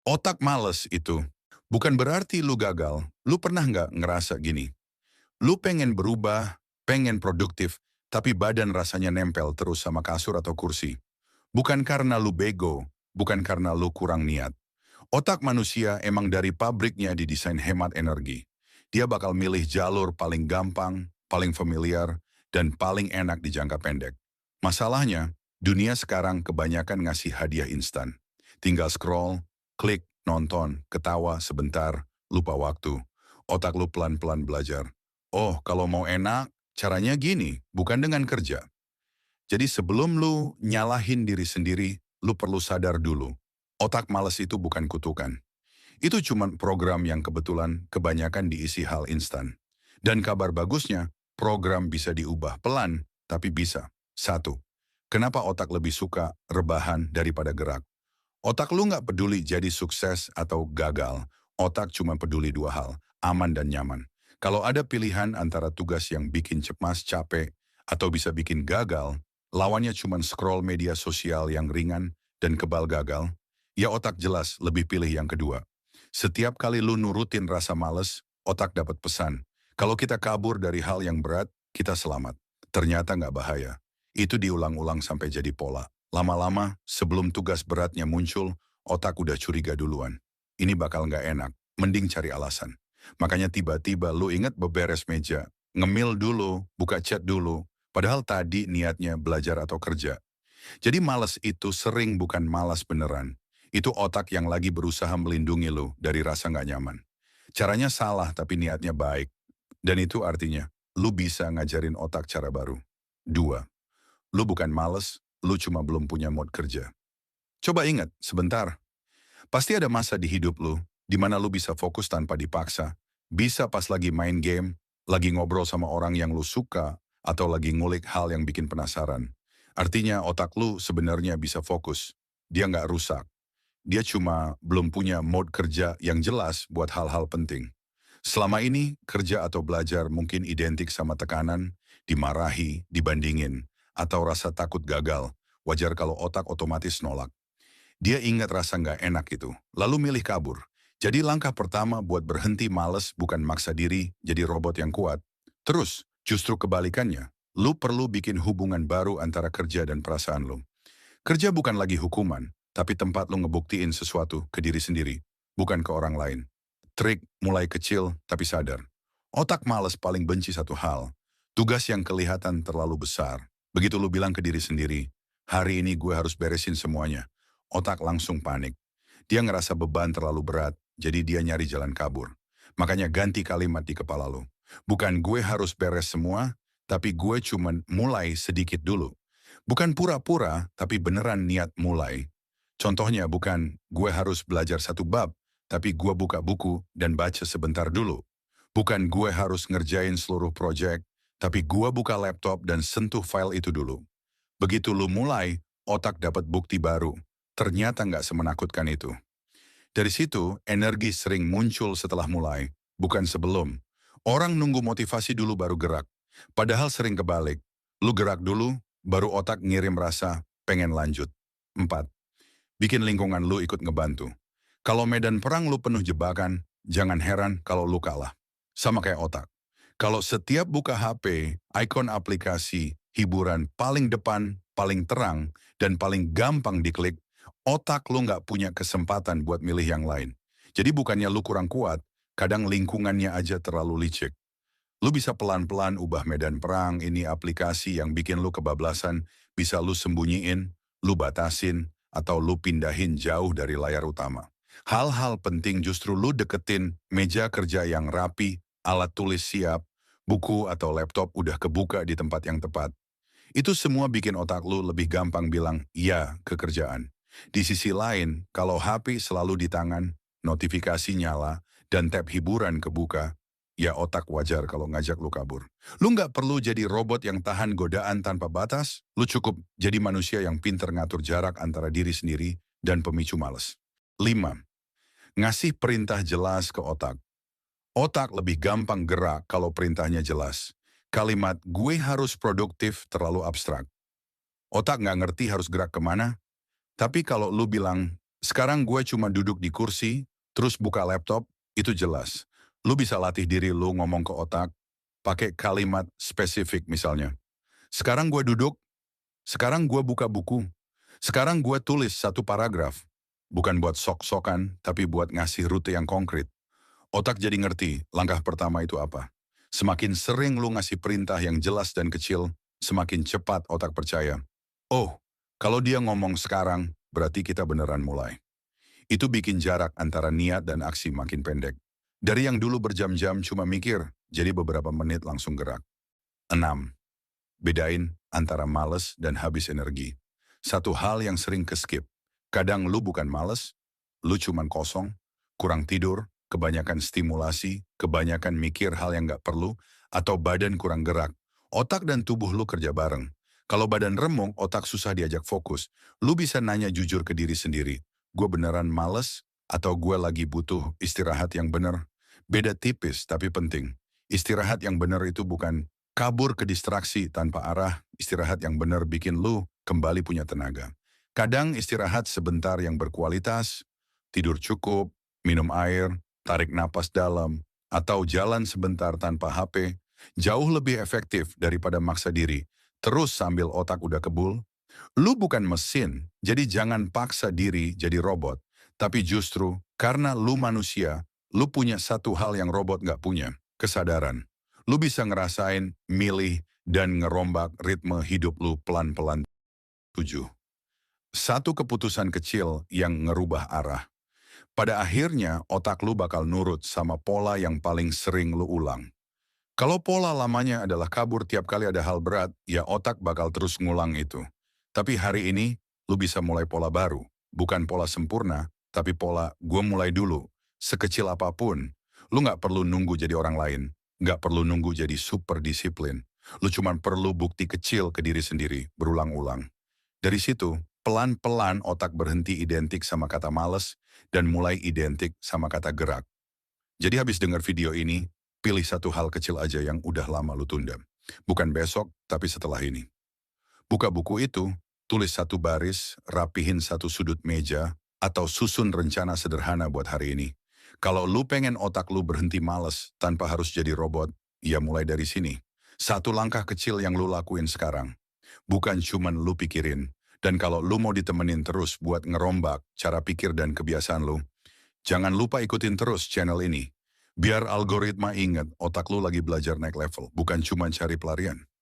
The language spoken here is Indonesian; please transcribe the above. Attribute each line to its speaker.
Speaker 1: Otak males itu bukan berarti lu gagal. Lu pernah nggak ngerasa gini? Lu pengen berubah, pengen produktif, tapi badan rasanya nempel terus sama kasur atau kursi. Bukan karena lu bego, bukan karena lu kurang niat. Otak manusia emang dari pabriknya didesain hemat energi. Dia bakal milih jalur paling gampang, paling familiar, dan paling enak di jangka pendek. Masalahnya, dunia sekarang kebanyakan ngasih hadiah instan. Tinggal scroll, klik, nonton, ketawa sebentar, lupa waktu. Otak lu pelan-pelan belajar. Oh, kalau mau enak, caranya gini, bukan dengan kerja. Jadi sebelum lu nyalahin diri sendiri, lu perlu sadar dulu. Otak males itu bukan kutukan. Itu cuma program yang kebetulan kebanyakan diisi hal instan. Dan kabar bagusnya, program bisa diubah pelan, tapi bisa. Satu, kenapa otak lebih suka rebahan daripada gerak? Otak lu nggak peduli jadi sukses atau gagal. Otak cuma peduli dua hal, aman dan nyaman. Kalau ada pilihan antara tugas yang bikin cemas, capek, atau bisa bikin gagal, lawannya cuma scroll media sosial yang ringan dan kebal gagal, ya otak jelas lebih pilih yang kedua. Setiap kali lu nurutin rasa males, otak dapat pesan. Kalau kita kabur dari hal yang berat, kita selamat. Ternyata nggak bahaya. Itu diulang-ulang sampai jadi pola. Lama-lama, sebelum tugas beratnya muncul, otak udah curiga duluan. Ini bakal nggak enak, mending cari alasan. Makanya tiba-tiba lu inget beberes meja, ngemil dulu, buka chat dulu, padahal tadi niatnya belajar atau kerja. Jadi malas itu sering bukan malas beneran. Itu otak yang lagi berusaha melindungi lu dari rasa nggak nyaman. Caranya salah tapi niatnya baik. Dan itu artinya, lu bisa ngajarin otak cara baru. Dua, lu bukan males, lu cuma belum punya mood kerja. Coba ingat, sebentar. Pasti ada masa di hidup lu, di mana lu bisa fokus tanpa dipaksa. Bisa pas lagi main game, lagi ngobrol sama orang yang lu suka, atau lagi ngulik hal yang bikin penasaran. Artinya otak lu sebenarnya bisa fokus. Dia nggak rusak. Dia cuma belum punya mode kerja yang jelas buat hal-hal penting. Selama ini, kerja atau belajar mungkin identik sama tekanan, dimarahi, dibandingin, atau rasa takut gagal. Wajar kalau otak otomatis nolak. Dia ingat rasa nggak enak itu, lalu milih kabur. Jadi langkah pertama buat berhenti males bukan maksa diri jadi robot yang kuat. Terus, justru kebalikannya, lu perlu bikin hubungan baru antara kerja dan perasaan lu. Kerja bukan lagi hukuman, tapi tempat lu ngebuktiin sesuatu ke diri sendiri, bukan ke orang lain. Trik mulai kecil tapi sadar. Otak males paling benci satu hal, tugas yang kelihatan terlalu besar. Begitu lu bilang ke diri sendiri, hari ini gue harus beresin semuanya. Otak langsung panik. Dia ngerasa beban terlalu berat, jadi dia nyari jalan kabur. Makanya ganti kalimat di kepala lu. Bukan gue harus beres semua, tapi gue cuman mulai sedikit dulu. Bukan pura-pura, tapi beneran niat mulai. Contohnya bukan gue harus belajar satu bab, tapi gue buka buku dan baca sebentar dulu. Bukan gue harus ngerjain seluruh proyek, tapi gue buka laptop dan sentuh file itu dulu. Begitu lu mulai, otak dapat bukti baru. Ternyata nggak semenakutkan itu. Dari situ, energi sering muncul setelah mulai, bukan sebelum. Orang nunggu motivasi dulu baru gerak. Padahal sering kebalik. Lu gerak dulu, baru otak ngirim rasa pengen lanjut. 4. Bikin lingkungan lu ikut ngebantu. Kalau medan perang lu penuh jebakan, jangan heran kalau lu kalah. Sama kayak otak. Kalau setiap buka HP, ikon aplikasi, hiburan paling depan, paling terang, dan paling gampang diklik, otak lu nggak punya kesempatan buat milih yang lain. Jadi bukannya lu kurang kuat, kadang lingkungannya aja terlalu licik. Lu bisa pelan-pelan ubah medan perang, ini aplikasi yang bikin lu kebablasan, bisa lu sembunyiin, lu batasin, atau lu pindahin jauh dari layar utama. Hal-hal penting justru lu deketin meja kerja yang rapi, alat tulis siap, buku atau laptop udah kebuka di tempat yang tepat. Itu semua bikin otak lu lebih gampang bilang iya ke kerjaan. Di sisi lain, kalau HP selalu di tangan, notifikasi nyala, dan tab hiburan kebuka, ya otak wajar kalau ngajak lu kabur. Lu nggak perlu jadi robot yang tahan godaan tanpa batas, lu cukup jadi manusia yang pinter ngatur jarak antara diri sendiri dan pemicu males. 5. Ngasih perintah jelas ke otak. Otak lebih gampang gerak kalau perintahnya jelas. Kalimat gue harus produktif terlalu abstrak. Otak nggak ngerti harus gerak kemana, tapi kalau lu bilang Sekarang gue cuma duduk di kursi, terus buka laptop, itu jelas. Lu bisa latih diri lu ngomong ke otak, pakai kalimat spesifik misalnya. Sekarang gue duduk, sekarang gue buka buku, sekarang gue tulis satu paragraf. Bukan buat sok-sokan, tapi buat ngasih rute yang konkret. Otak jadi ngerti langkah pertama itu apa. Semakin sering lu ngasih perintah yang jelas dan kecil, semakin cepat otak percaya. Oh, kalau dia ngomong sekarang, berarti kita beneran mulai. Itu bikin jarak antara niat dan aksi makin pendek. Dari yang dulu berjam-jam cuma mikir, jadi beberapa menit langsung gerak. 6. Bedain antara males dan habis energi. Satu hal yang sering keskip. Kadang lu bukan males, lu cuman kosong, kurang tidur, kebanyakan stimulasi, kebanyakan mikir hal yang gak perlu, atau badan kurang gerak. Otak dan tubuh lu kerja bareng. Kalau badan remuk, otak susah diajak fokus. Lu bisa nanya jujur ke diri sendiri. Gue beneran males, atau gue lagi butuh istirahat yang bener? Beda tipis tapi penting. Istirahat yang bener itu bukan kabur ke distraksi tanpa arah. Istirahat yang bener bikin lu kembali punya tenaga. Kadang istirahat sebentar yang berkualitas, tidur cukup, minum air, tarik napas dalam, atau jalan sebentar tanpa HP, jauh lebih efektif daripada maksa diri. Terus sambil otak udah kebul, lu bukan mesin, jadi jangan paksa diri jadi robot. Tapi justru karena lu manusia, lu punya satu hal yang robot gak punya, kesadaran. Lu bisa ngerasain, milih, dan ngerombak ritme hidup lu pelan-pelan. 7. Satu keputusan kecil yang ngerubah arah. Pada akhirnya, otak lu bakal nurut sama pola yang paling sering lu ulang. Kalau pola lamanya adalah kabur tiap kali ada hal berat, ya otak bakal terus ngulang itu. Tapi hari ini, lu bisa mulai pola baru. Bukan pola sempurna, tapi pola gue mulai dulu. Sekecil apapun, lu nggak perlu nunggu jadi orang lain. Nggak perlu nunggu jadi super disiplin. Lu cuma perlu bukti kecil ke diri sendiri, berulang-ulang. Dari situ, pelan-pelan otak berhenti identik sama kata males dan mulai identik sama kata gerak. Jadi habis dengar video ini, pilih satu hal kecil aja yang udah lama lu tunda. Bukan besok, tapi setelah ini. Buka buku itu, tulis satu baris, rapihin satu sudut meja, atau susun rencana sederhana buat hari ini. Kalau lu pengen otak lu berhenti males tanpa harus jadi robot, ya mulai dari sini. Satu langkah kecil yang lu lakuin sekarang. Bukan cuman lu pikirin. Dan kalau lu mau ditemenin terus buat ngerombak cara pikir dan kebiasaan lu, jangan lupa ikutin terus channel ini. Biar algoritma ingat otak lu lagi belajar naik level, bukan cuma cari pelarian.